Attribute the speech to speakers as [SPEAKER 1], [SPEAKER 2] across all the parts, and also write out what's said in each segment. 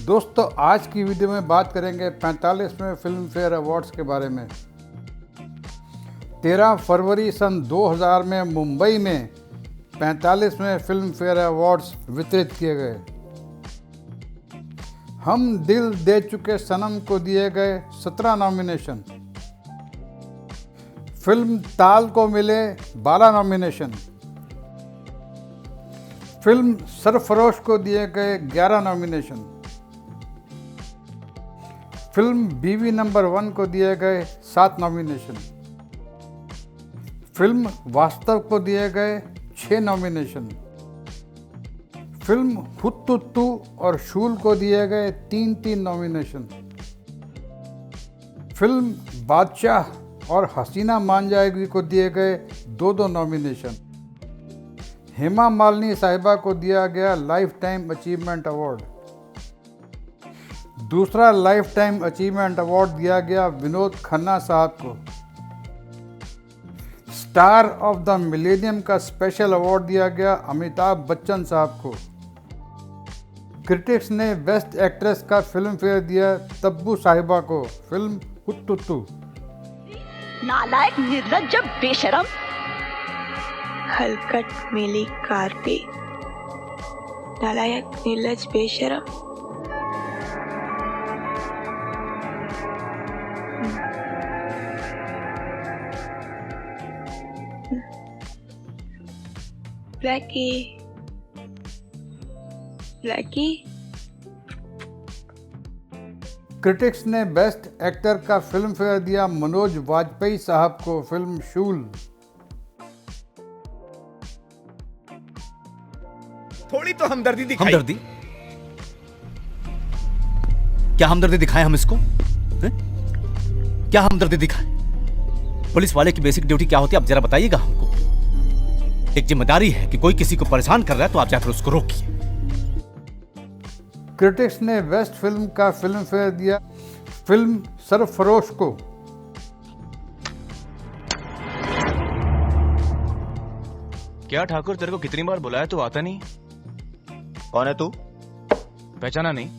[SPEAKER 1] दोस्तों आज की वीडियो में बात करेंगे 45वें फिल्म फेयर अवार्ड्स के बारे में। 13 फरवरी सन 2000 में मुंबई में 45वें फिल्म फेयर अवार्ड्स वितरित किए गए। हम दिल दे चुके सनम को दिए गए 17 नॉमिनेशन। फिल्म ताल को मिले 12 नॉमिनेशन। फिल्म सरफरोश को दिए गए 11 नॉमिनेशन। फिल्म बीवी नंबर 1 को दिए गए 7 नॉमिनेशन। फिल्म वास्तव को दिए गए 6 नॉमिनेशन। फिल्म हुत्तुत्तु और शूल को दिए गए 3 नॉमिनेशन। फिल्म बादशाह और हसीना मान जाएगी को दिए गए 2 नॉमिनेशन। हेमा मालिनी साहिबा को दिया गया लाइफ टाइम अचीवमेंट अवार्ड। दूसरा लाइफ टाइम अचीवमेंट अवार्ड दिया गया विनोद खन्ना साहब को। स्टार ऑफ द मिलेनियम का स्पेशल अवार्ड दिया गया अमिताभ बच्चन साहब को। क्रिटिक्स ने बेस्ट एक्ट्रेस का फिल्म फेयर दिया तब्बू साहिबा को फिल्म हुत्तुत्तु।
[SPEAKER 2] नालायक, निर्लज्ज, बेशरम,
[SPEAKER 3] हलकट मेली कार पे। नालायक, निर्लज्ज, बेशरम। Blackie Blackie.
[SPEAKER 1] क्रिटिक्स ने बेस्ट एक्टर का फिल्म फेयर दिया मनोज वाजपेयी साहब को फिल्म शूल।
[SPEAKER 4] थोड़ी तो हमदर्दी दिखाई।
[SPEAKER 5] हमदर्दी? क्या हमदर्दी दिखाएं हम इसको? क्या हमदर्दी दिखाएं? पुलिस वाले की बेसिक ड्यूटी क्या होती है आप जरा बताइएगा हमको। एक जिम्मेदारी है कि कोई किसी को परेशान कर रहा है तो आप जाकर उसको रोकिए।
[SPEAKER 1] क्रिटिक्स ने बेस्ट फिल्म का फिल्म फेयर दिया फिल्म सरफरोश को।
[SPEAKER 4] क्या ठाकुर, तेरे को कितनी बार बुलाया तू आता नहीं?
[SPEAKER 6] कौन है तू?
[SPEAKER 4] पहचाना नहीं?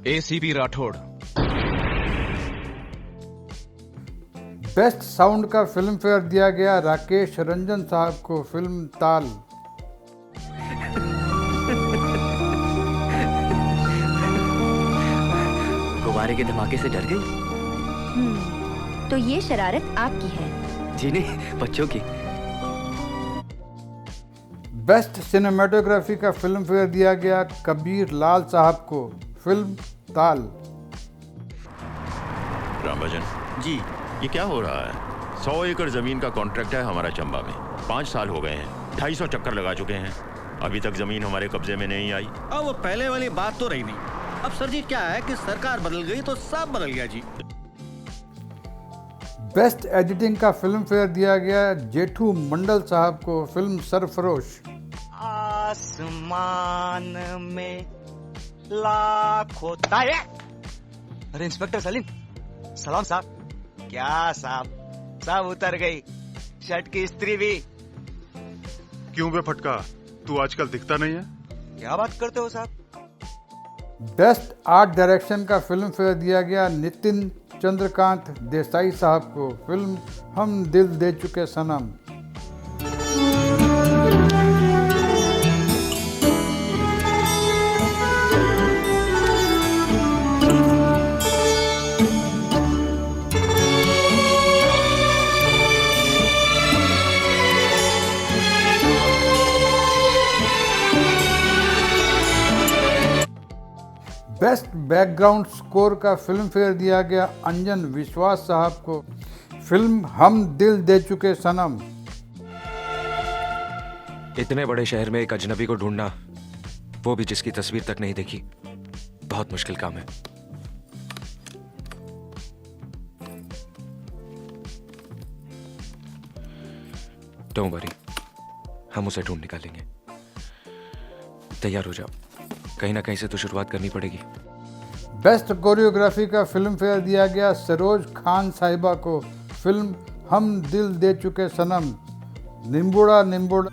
[SPEAKER 4] एसीपी राठौड़।
[SPEAKER 1] बेस्ट साउंड का फिल्म फेयर दिया गया राकेश रंजन साहब को फिल्म ताल।
[SPEAKER 7] गुब्बारे के धमाके से डर गई?
[SPEAKER 8] तो ये शरारत आपकी है?
[SPEAKER 7] जी नहीं, बच्चों की।
[SPEAKER 1] बेस्ट सिनेमेटोग्राफी का फिल्म फेयर दिया गया कबीर लाल साहब को फिल्म ताल।
[SPEAKER 6] रामभजन जी, ये क्या हो रहा है? 100 एकड़ जमीन का कॉन्ट्रैक्ट है हमारा चंबा में। 5 साल हो गए हैं, 250 चक्कर लगा चुके हैं, अभी तक जमीन हमारे कब्जे में नहीं आई।
[SPEAKER 9] अब वो पहले वाली बात तो रही नहीं। अब सर जी क्या है कि सरकार बदल गई तो सब बदल गया जी।
[SPEAKER 1] बेस्ट एडिटिंग का फिल्म फेयर दिया गया जेठू मंडल साहब को फिल्म सरफरोश।
[SPEAKER 9] आसमान में लाखों तारे।
[SPEAKER 4] अरे इंस्पेक्टर सलीम, सलाम साहब।
[SPEAKER 9] क्या साहब, सब उतर गई, शर्ट की स्त्री भी।
[SPEAKER 10] क्यों बे फटका, तू आजकल दिखता नहीं है?
[SPEAKER 9] क्या बात करते हो साहब?
[SPEAKER 1] बेस्ट आर्ट डायरेक्शन का फिल्म फेयर दिया गया नितिन चंद्रकांत देसाई साहब को फिल्म हम दिल दे चुके सनम। बेस्ट बैकग्राउंड स्कोर का फिल्म फेयर दिया गया अंजन विश्वास साहब को फिल्म हम दिल दे चुके सनम।
[SPEAKER 11] इतने बड़े शहर में एक अजनबी को ढूंढना, वो भी जिसकी तस्वीर तक नहीं देखी, बहुत मुश्किल काम है। डोंट वरी, हम उसे ढूंढ निकालेंगे। तैयार हो जाओ, कहीं ना कहीं से तो शुरुआत करनी पड़ेगी।
[SPEAKER 1] बेस्ट कोरियोग्राफी का फिल्म फेयर दिया गया सरोज खान साहिबा को फिल्म हम दिल दे चुके सनम। निम्बुड़ा निम्बुड़ा।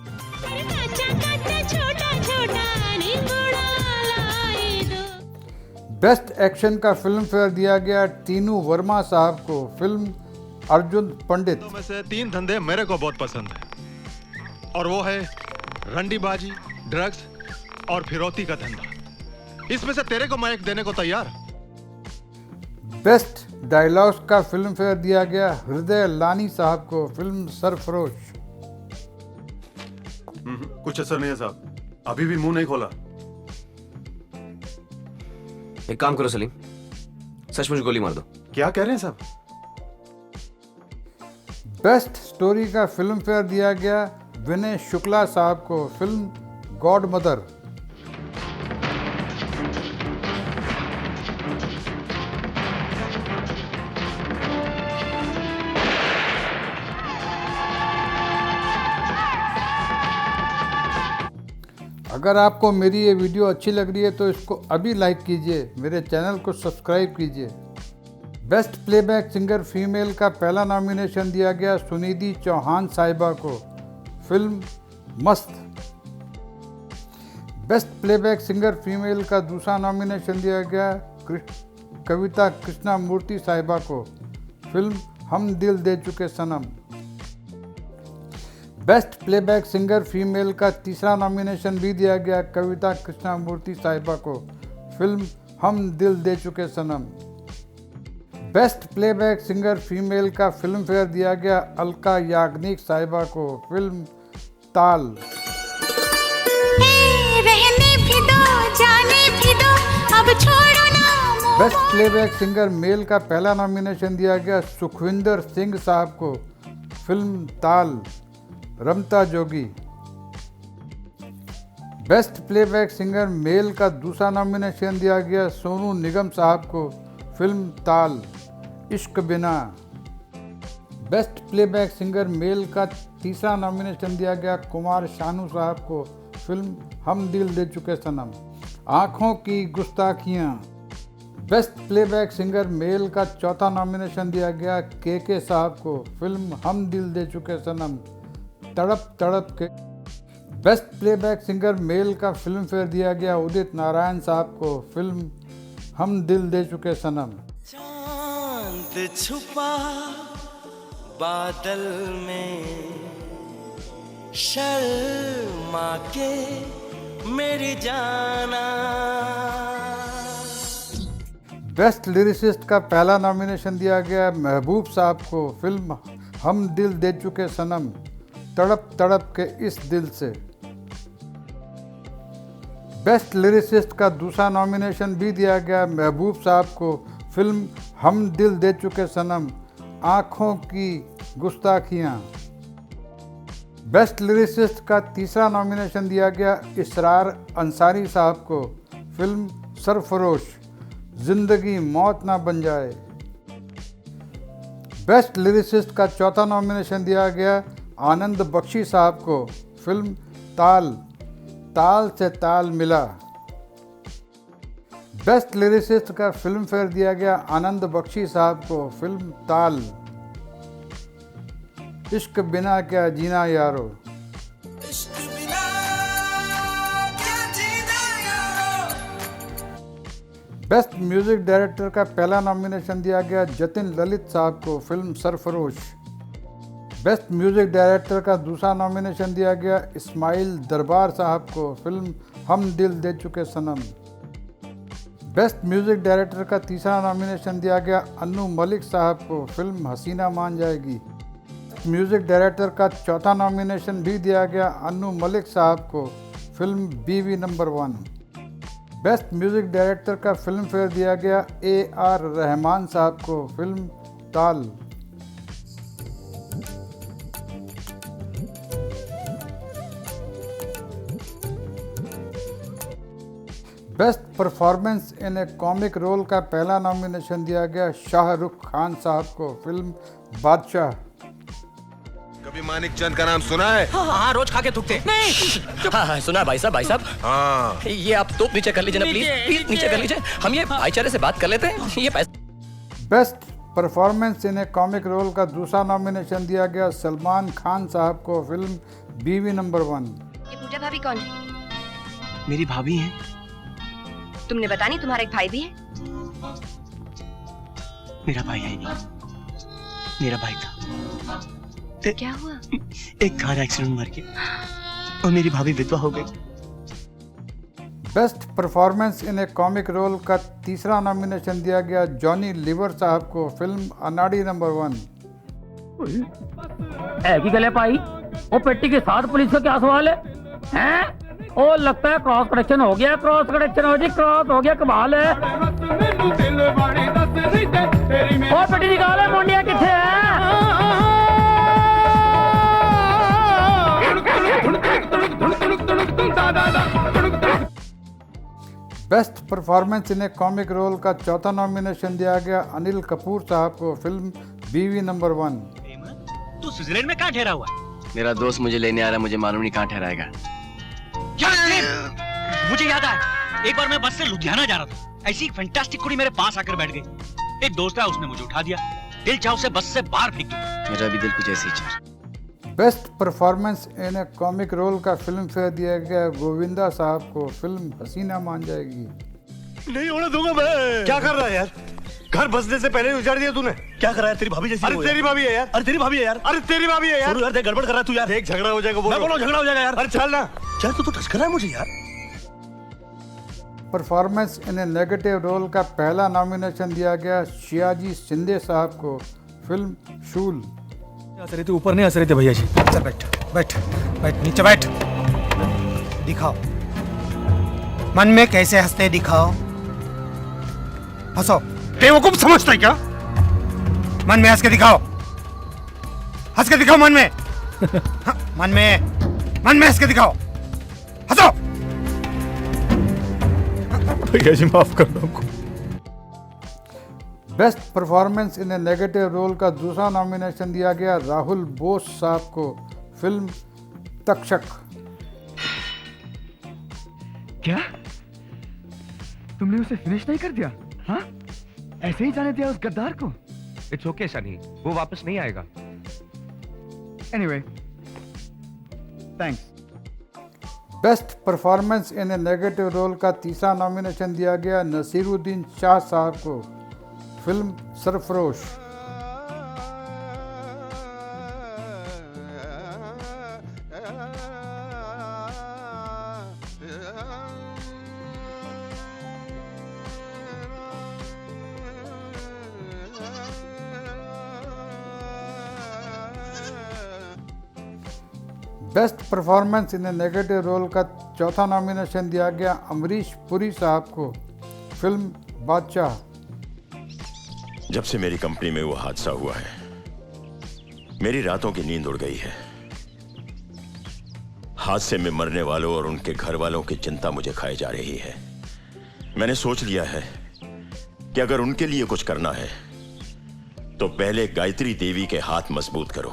[SPEAKER 1] बेस्ट एक्शन का फिल्म फेयर दिया गया टीनू वर्मा साहब को, फिल्म अर्जुन पंडित।
[SPEAKER 10] में से 3 धंधे मेरे को बहुत पसंद है और वो है रंडीबाजी, ड्रग्स और फिरौती का धंधा। इसमें से तेरे को मैं एक देने को तैयार।
[SPEAKER 1] बेस्ट डायलॉग्स का फिल्म फेयर दिया गया हृदय लानी साहब को, फिल्म सरफरोश।
[SPEAKER 10] कुछ असर नहीं है साहब, अभी भी मुंह नहीं खोला।
[SPEAKER 7] एक काम करो सलीम, सचमुच गोली मार दो।
[SPEAKER 10] क्या कह रहे हैं साहब?
[SPEAKER 1] बेस्ट स्टोरी का फिल्म फेयर दिया गया विनय शुक्ला साहब को, फिल्म गॉड मदर। अगर आपको मेरी ये वीडियो अच्छी लग रही है तो इसको अभी लाइक कीजिए, मेरे चैनल को सब्सक्राइब कीजिए। बेस्ट प्लेबैक सिंगर फीमेल का पहला नॉमिनेशन दिया गया सुनिधि चौहान साहिबा को, फिल्म मस्त। बेस्ट प्लेबैक सिंगर फीमेल का दूसरा नॉमिनेशन दिया गया कविता कृष्णामूर्ति साहिबा को, फिल्म हम दिल दे चुके सनम। बेस्ट प्लेबैक सिंगर फीमेल का तीसरा नॉमिनेशन भी दिया गया कविता कृष्णामूर्ति साहिबा को, फिल्म हम दिल दे चुके सनम। बेस्ट प्लेबैक सिंगर फीमेल का फिल्म फेयर दिया गया अलका याग्निक साहिबा को, फिल्म ताल।
[SPEAKER 12] रहने भी दो, जाने भी दो, अब छोड़ो ना।
[SPEAKER 1] बेस्ट प्लेबैक सिंगर मेल का पहला नॉमिनेशन दिया गया सुखविंदर सिंह साहब को, फिल्म ताल रमता जोगी। बेस्ट प्लेबैक सिंगर मेल का दूसरा नॉमिनेशन दिया गया सोनू निगम साहब को, फिल्म ताल इश्क बिना। बेस्ट प्लेबैक सिंगर मेल का तीसरा नॉमिनेशन दिया गया कुमार शानू साहब को, फिल्म हम दिल दे चुके सनम। आँखों की गुस्ताखियाँ। बेस्ट प्लेबैक सिंगर मेल का चौथा नॉमिनेशन दिया गया के साहब को, फिल्म हम दिल दे चुके सनम तड़प तड़प के। बेस्ट प्लेबैक सिंगर मेल का फिल्म फेयर दिया गया उदित नारायण साहब को, फिल्म हम दिल दे चुके सनम।
[SPEAKER 13] चांद छुपा बादल में, शर्मा के मेरी जाना।
[SPEAKER 1] बेस्ट लिरिसिस्ट का पहला नॉमिनेशन दिया गया महबूब साहब को, फिल्म हम दिल दे चुके सनम तड़प तड़प के इस दिल से। बेस्ट लिरिसिस्ट का दूसरा नॉमिनेशन भी दिया गया महबूब साहब को, फिल्म हम दिल दे चुके सनम आँखों की गुस्ताखियाँ। बेस्ट लिरिसिस्ट का तीसरा नॉमिनेशन दिया गया इसरार अंसारी साहब को, फिल्म सरफरोश जिंदगी मौत ना बन जाए। बेस्ट लिरिसिस्ट का चौथा नॉमिनेशन दिया गया आनंद बख्शी साहब को, फिल्म ताल ताल से ताल मिला। बेस्ट लिरिसिस्ट का फिल्म फेयर दिया गया आनंद बख्शी साहब को, फिल्म ताल इश्क बिना क्या जीना यारो। बेस्ट म्यूजिक डायरेक्टर का पहला नॉमिनेशन दिया गया जतिन ललित साहब को, film Sarfarosh. Best music director का दूसरा नॉमिनेशन दिया गया इस्माइल दरबार साहब को, फिल्म हम दिल दे चुके सनम। बेस्ट म्यूजिक डायरेक्टर का तीसरा नॉमिनेशन दिया गया अन्नू मलिक साहब को, फिल्म हसीना मान जाएगी। म्यूजिक डायरेक्टर का चौथा नॉमिनेशन भी दिया गया अन्नू मलिक साहब को, film Biwi number 1। Best music director का फिल्म फेयर दिया गया AR रहमान साहब को, film Taal. Best performance in a comic role का पहला नॉमिनेशन दिया गया शाहरुख खान साहब को, फिल्म बादशाह।
[SPEAKER 10] कभी मानिक चंद का नाम सुना है?
[SPEAKER 7] हाँ, रोज खा के थूकते। नहीं। हाँ, सुना है भाई साहब, भाई साहब।
[SPEAKER 10] हाँ।
[SPEAKER 7] ये आप तो नीचे कर लीजिए ना, प्लीज नीचे कर लीजिए। हम ये भाईचारे से बात कर लेते हैं। ये पैसे।
[SPEAKER 1] Best performance in a comic role का दूसरा नॉमिनेशन दिया गया सलमान खान साहब को फिल्म बीवी नंबर 1।
[SPEAKER 8] ये पूजा भाभी कौन है?
[SPEAKER 13] मेरी भाभी है।
[SPEAKER 8] तुमने बता नहीं तुम्हारा एक भाई भी है?
[SPEAKER 13] मेरा भाई है नहीं, मेरा भाई था।
[SPEAKER 8] क्या हुआ?
[SPEAKER 13] एक कार एक्सीडेंट मर गया और मेरी भाभी विधवा हो गई।
[SPEAKER 1] Best performance in a comic role का तीसरा नॉमिनेशन दिया गया जॉनी लीवर साहब को फिल्म अनाड़ी नंबर 1।
[SPEAKER 14] है की गले पाई वो पेटी के साथ पुलिस का क्या सवाल है? हैं? ओ लगता है क्रॉस कनेक्शन हो गया, क्रॉस कनेक्शन हो जी, क्रॉस हो गया, कमाल है। और पेटी निकाल है, मुंडिया किथे है?
[SPEAKER 1] Best performance in a comic role का चौथा नॉमिनेशन दिया गया अनिल कपूर साहब को फिल्म बीवी नंबर 1।
[SPEAKER 9] तू स्विट्जरलैंड में कहाँ ठहरा हुआ है?
[SPEAKER 7] मेरा दोस्त मुझे लेने आ रहा है, मुझे मालूम नहीं कहाँ ठहराएगा।
[SPEAKER 9] क्या? मुझे याद आया, एक बार मैं बस से लुधियाना जा रहा था, ऐसी एक फैंटास्टिक कुड़ी मेरे पास आकर बैठ गई। एक दोस्त है, उसने मुझे उठा दिया, दिल चाह उसे बस से बाहर फेंक दिया।
[SPEAKER 7] मेरा भी दिल कुछ ऐसी चाह।
[SPEAKER 1] Best performance in a comic role का फिल्म फेयर दिया गया गोविंदा साहब को फिल्म हसीना मान जाएगी।
[SPEAKER 9] नहीं होने दूंगा मैं। क्या कर रहा है यार? घर बसने से पहले उजाड़ दिया तूने। क्या कर रहा है? तेरी भाभी जैसी। अरे तेरी भाभी है यार। अरे तेरी भाभी है यार। अरे तेरी भाभी है यार। यार देख गड़बड़ कर रहा है तू यार। देख झगड़ा हो जाएगा। मैं बोलो झगड़ा हो जाएगा यार। अरे चल ना। चल तू तो टच कर रहा है मुझे यार।
[SPEAKER 1] Performance in a negative role का पहला नॉमिनेशन दिया गया शियाजी शिंदे साहब को फिल्म शूल।
[SPEAKER 15] हंस रहे थे, ऊपर नहीं हंस रहे थे भैया जी। चल बैठ बैठ बैठ, नीचे बैठ। दिखाओ मन में कैसे हंसते, दिखाओ। हंसो। बेवकूफ समझता है क्या? मन में हंस के दिखाओ, हंस के दिखाओ मन में। मन में हंस के दिखाओ, हंसो। भैया जी माफ कर दो हमको।
[SPEAKER 1] Best performance in a negative role का दूसरा नॉमिनेशन दिया गया राहुल बोस साहब को फिल्म तक्षक।
[SPEAKER 15] क्या तुमने उसे फिनिश नहीं कर दिया? हाँ, ऐसे ही जाने दिया उस गद्दार को?
[SPEAKER 11] इट्स ओके सनी, वो वापस नहीं आएगा।
[SPEAKER 15] Anyway thanks.
[SPEAKER 1] Best performance in a negative role का तीसरा नॉमिनेशन दिया गया नसीरुद्दीन शाह साहब को film Sarfarosh. Best performance in a negative role का चौथा नॉमिनेशन दिया गया अमरीश पुरी साहब को फिल्म बादशाह।
[SPEAKER 6] जब से मेरी कंपनी में वो हादसा हुआ है, मेरी रातों की नींद उड़ गई है। हादसे में मरने वालों और उनके घर वालों की चिंता मुझे खाई जा रही है। मैंने सोच लिया है कि अगर उनके लिए कुछ करना है तो पहले गायत्री देवी के हाथ मजबूत करो।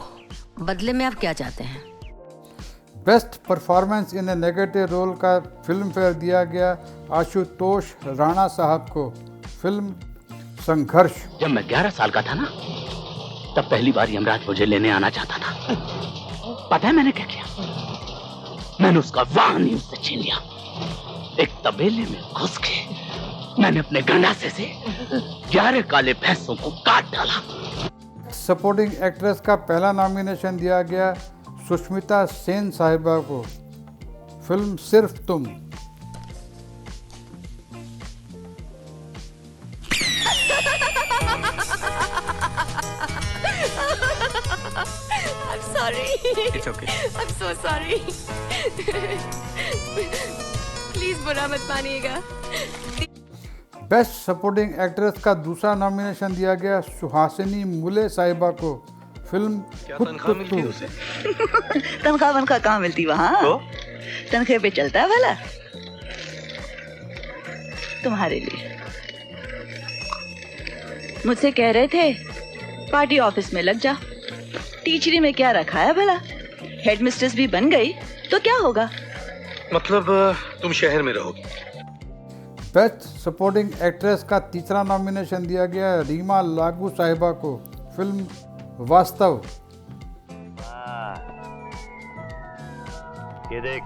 [SPEAKER 8] बदले में आप क्या चाहते हैं?
[SPEAKER 1] Best performance in a negative role का फिल्म फेयर दिया गया आशुतोष राणा साहब को फिल्म संघर्ष।
[SPEAKER 14] जब मैं 11 साल का था ना, तब पहली बार यमराज मुझे लेने आना चाहता था। पता है मैंने क्या किया? मैंने उसका वाहन ही उससे छीन लिया। एक तबेले में घुस के मैंने अपने गंडासे से 11 काले भैंसों को काट डाला।
[SPEAKER 1] सपोर्टिंग एक्ट्रेस का पहला नॉमिनेशन दिया गया सुष्मिता सेन साहिबा को फिल्म सिर्फ तुम।
[SPEAKER 3] I'm sorry.
[SPEAKER 11] It's okay.
[SPEAKER 3] I'm so sorry. Please बुरा मत मानिएगा।
[SPEAKER 1] बेस्ट सपोर्टिंग एक्ट्रेस का दूसरा नॉमिनेशन दिया गया सुहासिनी मुले साहिबा को फिल्म
[SPEAKER 2] तनख्वाह वनख्वाह कहाँ मिलती वहाँ? तनख्वाह पे चलता है भला? तुम्हारे लिए मुझसे कह रहे थे पार्टी ऑफिस में लग जा। टीचरी में क्या रखा है भला? हेडमिस्ट्रेस भी बन गई तो क्या होगा?
[SPEAKER 9] मतलब तुम शहर में रहोगी?
[SPEAKER 1] बेस्ट सपोर्टिंग एक्ट्रेस का तीसरा नॉमिनेशन दिया गया रीमा लागू साहिबा को फिल्म वास्तव।
[SPEAKER 9] ये देख,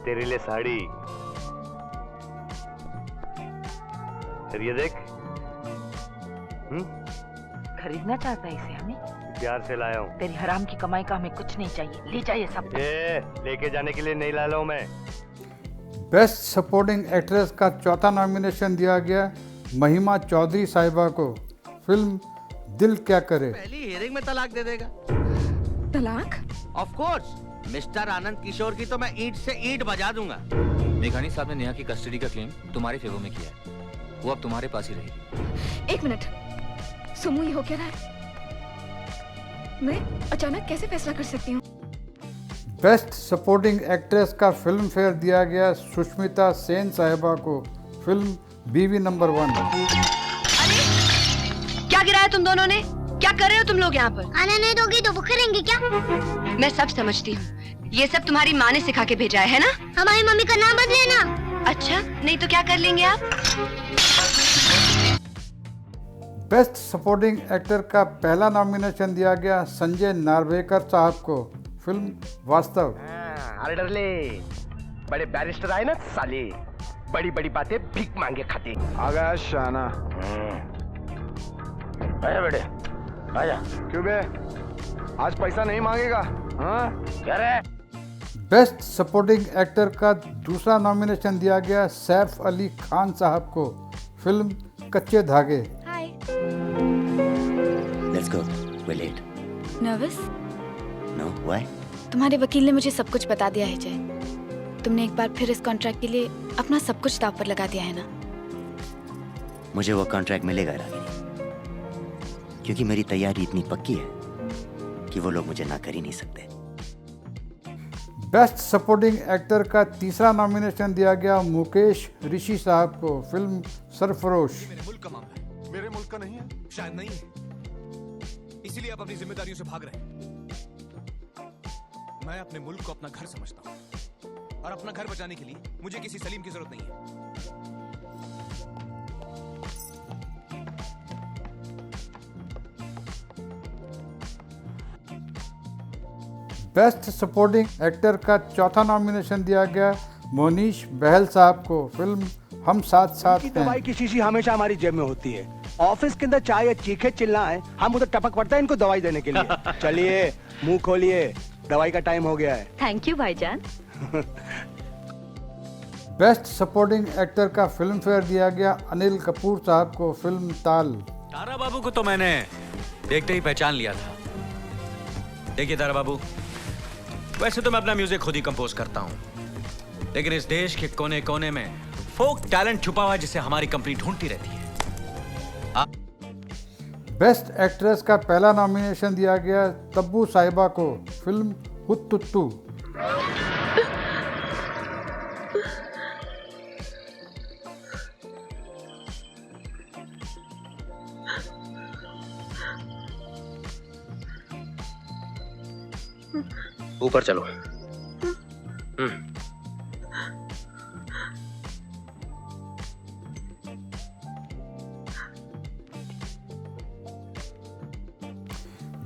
[SPEAKER 9] तेरे लिए साड़ी। फिर ये देख।
[SPEAKER 16] खरीदना चाहता है इसे हमें?
[SPEAKER 9] प्यार से लाया हूँ।
[SPEAKER 16] तेरी हराम की कमाई का हमें कुछ नहीं चाहिए, ले जाइए सब।
[SPEAKER 9] लेके जाने के लिए नहीं लाया हूँ मैं।
[SPEAKER 1] बेस्ट सपोर्टिंग एक्ट्रेस का चौथा नॉमिनेशन दिया गया महिमा चौधरी साहिबा को फिल्म दिल क्या करे।
[SPEAKER 17] पहली हियरिंग में तलाक दे देगा।
[SPEAKER 16] तलाक?
[SPEAKER 17] Of course, mister Anand Kishore की तो मैं ईंट से ईंट बजा दूंगा।
[SPEAKER 11] मेघानी साहब ने नेहा की कस्टडी का क्लेम तुम्हारे फेवर में किया है, वो अब तुम्हारे पास ही रहेगी।
[SPEAKER 3] एक मिनट, सुमू ये हो क्या रहा है? मैं अचानक कैसे फैसला कर सकती हूँ?
[SPEAKER 1] बेस्ट सपोर्टिंग एक्ट्रेस का फिल्म फेयर दिया गया सुष्मिता सेन साहिबा को फिल्म बीवी नंबर 1।
[SPEAKER 18] क्या गिराया तुम दोनों ने? क्या कर रहे हो तुम लोग यहाँ पर?
[SPEAKER 12] आने नहीं दोगी तो बुखेरेंगे क्या?
[SPEAKER 18] मैं सब समझती हूँ, ये सब तुम्हारी माँ ने सिखा के भेजा है ना?
[SPEAKER 12] हमारी मम्मी का नाम बदले ना।
[SPEAKER 18] अच्छा, नहीं तो क्या कर लेंगे आप?
[SPEAKER 1] बेस्ट सपोर्टिंग एक्टर का पहला नॉमिनेशन दिया गया संजय नार्वेकर साहब को फिल्म वास्तव।
[SPEAKER 9] अरे डरले, बड़े बैरिस्टर आए ना साले, बड़ी बड़ी बातें भीख मांगे खाते।
[SPEAKER 10] आ गया शाना।
[SPEAKER 9] आया बेटे, आया।
[SPEAKER 10] क्यों बे, आज पैसा नहीं मांगेगा? हाँ?
[SPEAKER 9] क्या रे?
[SPEAKER 1] बेस्ट सपोर्टिंग एक्टर का दूसरा नॉमिनेशन दिया गया सैफ अली खान साहब को फिल्म कच्चे धागे।
[SPEAKER 19] Let's go. We're late.
[SPEAKER 8] Nervous?
[SPEAKER 19] No, why?
[SPEAKER 8] तुम्हारे वकील ने मुझे सब कुछ बता दिया है जय। तुमने एक बार फिर इस कॉन्ट्रैक्ट के लिए अपना सब कुछ दांव पर लगा दिया है ना?
[SPEAKER 19] मुझे वो कॉन्ट्रैक्ट मिलेगा रागिनी, क्योंकि मेरी तैयारी इतनी पक्की है कि वो लोग मुझे ना कर ही नहीं सकते।
[SPEAKER 1] बेस्ट सपोर्टिंग एक्टर का तीसरा नॉमिनेशन दिया गया मुकेश ऋषि साहब को फिल्म सरफरोश।
[SPEAKER 5] मेरे मुल्क का मामला है, मेरे मुल्क का नहीं है, शायद नहीं है, इसीलिए आप अपनी जिम्मेदारियों से भाग रहे हैं। मैं अपने मुल्क को अपना घर समझता हूं और अपना घर बचाने के लिए मुझे किसी सलीम की जरूरत नहीं है।
[SPEAKER 1] बेस्ट सपोर्टिंग एक्टर का चौथा नॉमिनेशन दिया गया मोनीश बहल साहब को फिल्म हम साथ साथ हैं।
[SPEAKER 17] दवाई की शीशी हमेशा हमारी जेब में होती है। ऑफिस के अंदर चाय या चीखे चिल्लाएं, हम उधर टपक पड़ता है इनको दवाई देने के लिए। चलिए मुंह खोलिए, दवाई का टाइम हो गया है।
[SPEAKER 2] थैंक यू भाईजान।
[SPEAKER 1] बेस्ट सपोर्टिंग एक्टर का फिल्म फेयर दिया गया अनिल कपूर साहब को फिल्म ताल।
[SPEAKER 5] तारा बाबू को तो मैंने देखते ही पहचान लिया था। देखिए तारा बाबू, वैसे तो मैं अपना म्यूजिक खुद ही कंपोज करता हूँ, लेकिन इस देश के कोने कोने में फोक टैलेंट छुपा हुआ है जिसे हमारी कंपनी ढूंढती रहती है।
[SPEAKER 1] बेस्ट एक्ट्रेस का पहला नॉमिनेशन दिया गया तब्बू साहिबा को फिल्म हुत्तुत्तू।
[SPEAKER 7] ऊपर चलो।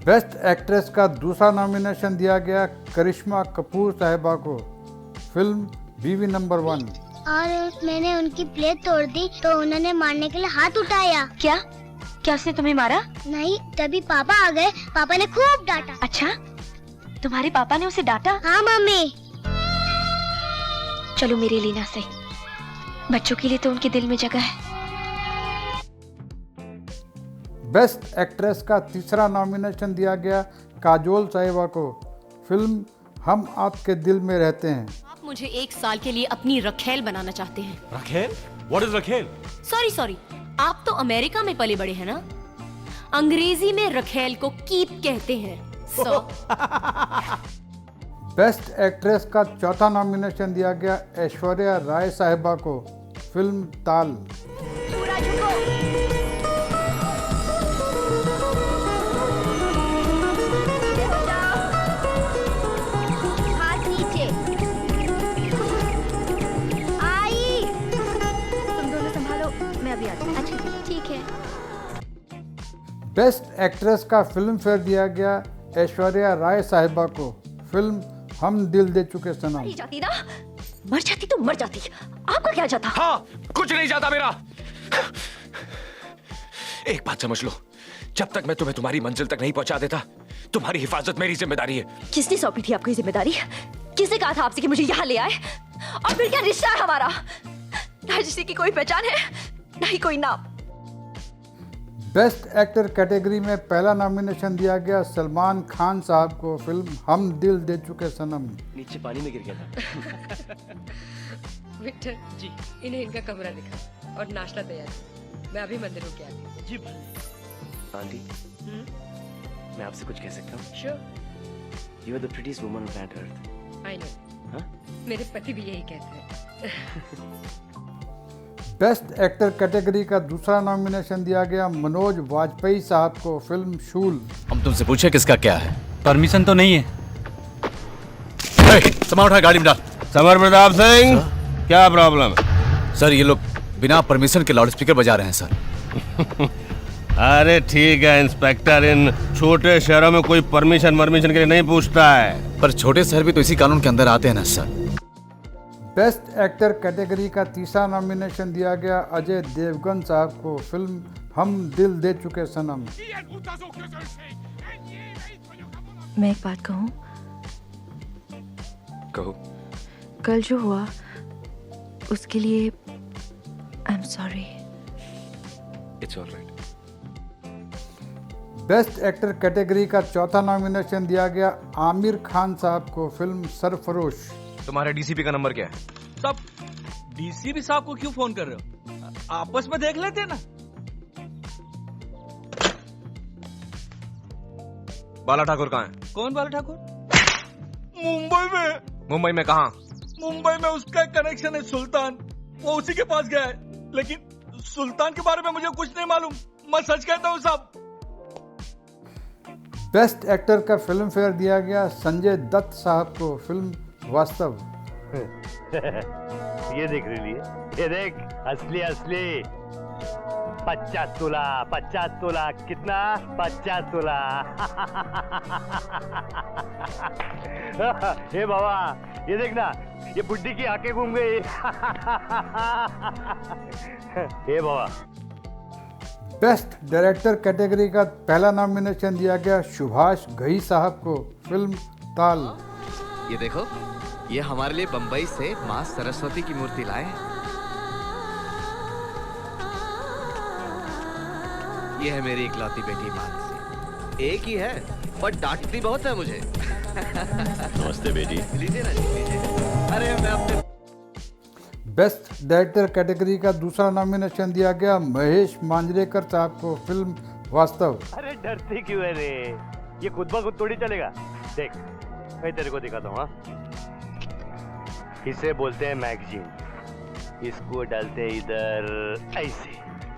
[SPEAKER 1] बेस्ट एक्ट्रेस का दूसरा नॉमिनेशन दिया गया करिश्मा कपूर साहिबा को फिल्म बीवी नंबर 1।
[SPEAKER 12] और मैंने उनकी प्लेट तोड़ दी तो उन्होंने मारने के लिए हाथ उठाया।
[SPEAKER 18] क्या क्या उसने तुम्हें मारा?
[SPEAKER 12] नहीं, तभी पापा आ गए, पापा ने खूब डांटा।
[SPEAKER 18] अच्छा, तुम्हारे पापा ने उसे डांटा?
[SPEAKER 12] हाँ मम्मी।
[SPEAKER 18] चलो मेरे लिए ना सही, बच्चों के लिए तो उनके दिल में जगह है।
[SPEAKER 1] बेस्ट एक्ट्रेस का तीसरा नॉमिनेशन दिया गया काजोल साहिबा को फिल्म हम आपके दिल में रहते हैं।
[SPEAKER 20] आप मुझे 1 साल के लिए अपनी रखेल बनाना चाहते हैं।
[SPEAKER 5] रखेल? What is रखेल?
[SPEAKER 20] सॉरी, आप तो अमेरिका में पले बड़े हैं ना? अंग्रेजी में रखेल को कीप कहते हैं।
[SPEAKER 1] बेस्ट एक्ट्रेस का चौथा नॉमिनेशन दिया गया ऐश्वर्या राय साहिबा को फिल्म ताल।
[SPEAKER 12] हाथ नीचे। आई
[SPEAKER 1] बेस्ट एक्ट्रेस का फिल्म फेयर दिया गया ऐश्वर्या राय साहिबा को फिल्म हम दिल दे चुके सनम।
[SPEAKER 18] जाती ना, मर जाती तो मर जाती, आपका क्या जाता?
[SPEAKER 11] हाँ, कुछ नहीं जाता मेरा। एक बात समझ लो, जब तक मैं तुम्हें तुम्हारी मंजिल तक नहीं पहुंचा देता, तुम्हारी हिफाजत मेरी जिम्मेदारी है।
[SPEAKER 18] किसने सौंपी थी आपको ये जिम्मेदारी? किसने कहा था आपसे कि मुझे यहाँ ले आए? और फिर क्या रिश्ता है हमारा? ना जिसकी की कोई पहचान है, ना ही कोई नाम।
[SPEAKER 1] बेस्ट एक्टर कैटेगरी में पहला नॉमिनेशन दिया गया सलमान खान साहब को फिल्म हम दिल दे चुके सनम।
[SPEAKER 7] नीचे पानी में गिर गया था।
[SPEAKER 21] विक्टर जी, इन्हें इनका कमरा दिखा और नाश्ता तैयार है। मैं अभी मंदिर होके आती हूँ। जी
[SPEAKER 7] आंटी, मैं आपसे कुछ कह सकता हूँ?
[SPEAKER 21] Sure.
[SPEAKER 7] You are the prettiest woman on planet Earth.
[SPEAKER 21] I know.
[SPEAKER 7] हाँ?
[SPEAKER 21] मेरे पति भी यही कहते हैं।
[SPEAKER 1] बेस्ट एक्टर कैटेगरी का दूसरा नॉमिनेशन दिया गया मनोज वाजपेयी साहब को फिल्म शूल।
[SPEAKER 5] हम तुमसे पूछे किसका क्या है?
[SPEAKER 15] परमिशन तो नहीं है।
[SPEAKER 5] सामान उठा गाड़ी में डाल।
[SPEAKER 22] समर प्रताप सिंह, क्या प्रॉब्लम?
[SPEAKER 5] सर ये लोग बिना परमिशन के लाउड स्पीकर बजा रहे हैं सर।
[SPEAKER 22] अरे ठीक है इंस्पेक्टर, इन छोटे शहरों में कोई परमिशन के लिए नहीं पूछता है।
[SPEAKER 5] पर छोटे शहर भी तो इसी कानून के अंदर आते हैं ना सर।
[SPEAKER 1] बेस्ट एक्टर कैटेगरी का तीसरा नॉमिनेशन दिया गया अजय देवगन साहब को फिल्म हम दिल दे चुके सनम।
[SPEAKER 23] मैं एक बात कहूँ?
[SPEAKER 11] कहो।
[SPEAKER 23] कल जो हुआ उसके लिए I am sorry.
[SPEAKER 11] It's alright.
[SPEAKER 1] Best actor category का चौथा नॉमिनेशन दिया गया आमिर खान साहब को फिल्म सरफरोश।
[SPEAKER 4] तुम्हारे डीसीपी का नंबर क्या है?
[SPEAKER 24] सब डीसीपी साहब को क्यों फोन कर रहे हो? आपस में देख लेते ना।
[SPEAKER 4] बाला ठाकुर कहाँ है?
[SPEAKER 24] कौन बाला ठाकुर? मुंबई में।
[SPEAKER 4] मुंबई में कहाँ?
[SPEAKER 24] मुंबई में उसका कनेक्शन है सुल्तान, वो उसी के पास गया है। लेकिन सुल्तान के बारे में मुझे कुछ नहीं मालूम, मैं सच कहता हूँ साहब।
[SPEAKER 1] बेस्ट एक्टर का फिल्म फेयर दिया गया संजय दत्त साहब को फिल्म वास्तव।
[SPEAKER 9] ये देख रही है, ये देख असली 50 तोला कितना? 50 तोला। हे बाबा, ये देखना, ये बुड्ढी की आंखें घूम गई। हे बाबा।
[SPEAKER 1] बेस्ट डायरेक्टर कैटेगरी का पहला नॉमिनेशन दिया गया सुभाष घई साहब को फिल्म ताल।
[SPEAKER 25] ये देखो, ये हमारे लिए बंबई से माँ सरस्वती की मूर्ति लाए हैं। ये है मेरी इकलौती बेटी मानसी। एक ही है पर डांटती बहुत है मुझे।
[SPEAKER 6] नमस्ते बेटी।
[SPEAKER 25] लीजिए ना जी, लीजिए। अरे मैं अपने
[SPEAKER 1] बेस्ट डायरेक्टर कैटेगरी का दूसरा नॉमिनेशन दिया गया महेश मांजरेकर साहब को फिल्म वास्तव।
[SPEAKER 9] अरे डरती क्यों है रे? ये खुद ब खुद थोड़ी चलेगा। देख, मैं तेरे को दिखाता हूँ। हाँ, इसे बोलते हैं मैगजीन। इसको डालते हैं इधर ऐसे,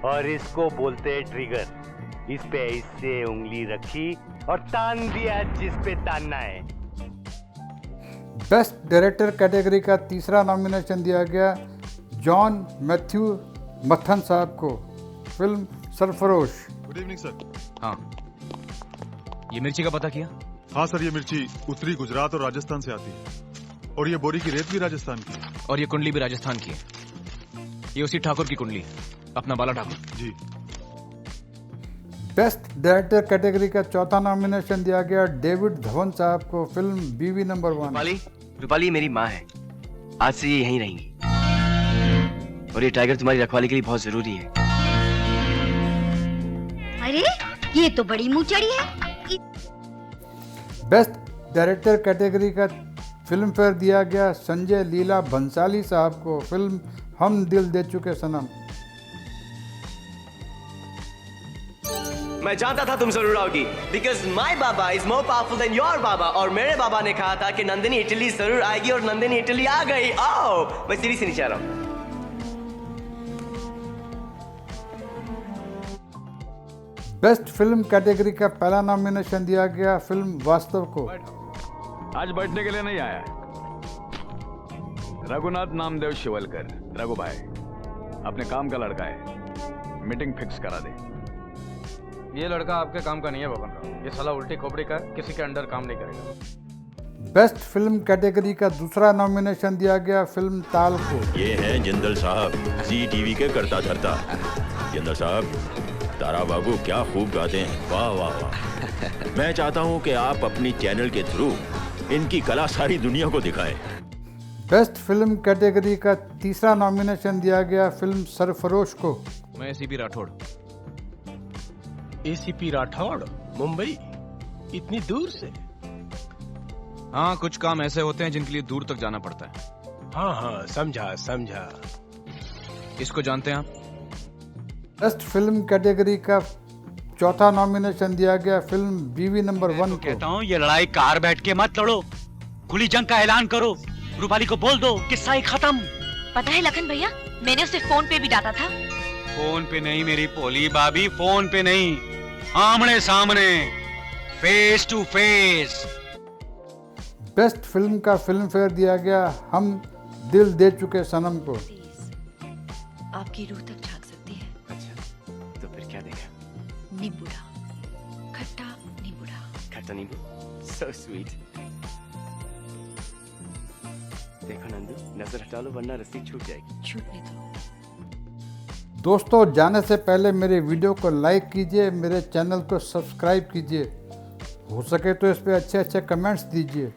[SPEAKER 9] और इसको बोलते हैं ट्रिगर। इस पे ऐसे उंगली रखी और तान दिया जिस पे तानना है।
[SPEAKER 1] बेस्ट डायरेक्टर कैटेगरी का तीसरा नॉमिनेशन दिया गया जॉन मैथ्यू मथन साहब को film Sarfarosh.
[SPEAKER 10] Good evening sir.
[SPEAKER 4] हाँ, ये मिर्ची का पता किया?
[SPEAKER 10] हाँ सर, ये मिर्ची उत्तरी गुजरात और राजस्थान से आती है, और ये बोरी की रेत भी राजस्थान की है,
[SPEAKER 4] और ये कुंडली भी राजस्थान की है। ये उसी ठाकुर की कुंडली, अपना बाला Thakur
[SPEAKER 10] ji.
[SPEAKER 1] Best director category का चौथा नॉमिनेशन दिया गया डेविड धवन साहब को फिल्म बीवी नंबर 1।
[SPEAKER 7] रूपाली मेरी माँ है, आज से ये यहीं रहेंगी, और ये टाइगर तुम्हारी रखवाली के लिए बहुत जरूरी है।
[SPEAKER 18] अरे ये तो बड़ी मुंहचड़ी है।
[SPEAKER 1] बेस्ट डायरेक्टर कैटेगरी का फिल्म फेयर दिया गया संजय लीला भंसाली साहब को फिल्म हम दिल दे चुके सनम।
[SPEAKER 7] मैं जानता था तुम जरूर आओगी, because my baba is more powerful than your baba, और मेरे बाबा ने कहा था कि नंदिनी इटली जरूर आएगी, और नंदिनी इटली आ गई। आओ, मैं सीढ़ी से नीचे आ रहा हूँ।
[SPEAKER 1] बेस्ट फिल्म कैटेगरी का पहला नॉमिनेशन दिया गया फिल्म वास्तव को।
[SPEAKER 26] आज बैठने के लिए नहीं आया। रघुनाथ नामदेव शिवलकर, रघु भाई अपने काम का लड़का है, मीटिंग फिक्स करा दे। ये लड़का आपके काम का नहीं है बबन राव। ये साला उल्टी खोपड़ी का है, किसी के अंडर काम नहीं करेगा।
[SPEAKER 1] बेस्ट फिल्म कैटेगरी का दूसरा नॉमिनेशन दिया गया फिल्म ताल को।
[SPEAKER 6] ये है जिंदल साहब, जी टीवी के करता धरता। जिंदल साहब, तारा बाबू क्या खूब गाते हैं, वाह वाह वाह। मैं चाहता हूं कि आप अपनी चैनल के थ्रू इनकी कला सारी दुनिया को दिखाएं।
[SPEAKER 1] बेस्ट फिल्म कैटेगरी का तीसरा नॉमिनेशन दिया गया फिल्म सरफरोश को।
[SPEAKER 4] मैं एसीपी राठौड़।
[SPEAKER 3] एसीपी राठौड़, मुंबई, इतनी दूर से?
[SPEAKER 4] हाँ, कुछ काम ऐसे होते हैं जिनके लिए दूर तक जाना पड़ता है।
[SPEAKER 3] हाँ हाँ, समझा समझा।
[SPEAKER 4] इसको जानते हैं आप?
[SPEAKER 1] बेस्ट फिल्म कैटेगरी का चौथा नॉमिनेशन दिया गया फिल्म बीवी नंबर 1 को।
[SPEAKER 8] कहता हूँ ये लड़ाई कार बैठ के मत लड़ो, खुली जंग का ऐलान करो, रूपाली को बोल दो, किस्सा ही खत्म।
[SPEAKER 18] पता है लखन भैया, मैंने उसे फोन पे भी डांटा था।
[SPEAKER 8] फोन पे नहीं मेरी पोली भाभी, फोन पे नहीं, आमने सामने, face to face.
[SPEAKER 1] Best film का फिल्म फेयर दिया गया हम दिल दे चुके सनम को।
[SPEAKER 18] आपकी रूह तक झांक सकती है।
[SPEAKER 7] अच्छा, तो फिर क्या देखा?
[SPEAKER 18] नींबूड़ा, खट्टा नींबूड़ा।
[SPEAKER 7] खट्टा नींबू, so sweet। देखो नंदू, नजर हटा लो वरना रस्सी छूट जाएगी।
[SPEAKER 18] छूटने दो।
[SPEAKER 1] दोस्तों, जाने से पहले मेरे वीडियो को लाइक कीजिए, मेरे चैनल को सब्सक्राइब कीजिए, हो सके तो इस पे अच्छे अच्छे कमेंट्स दीजिए।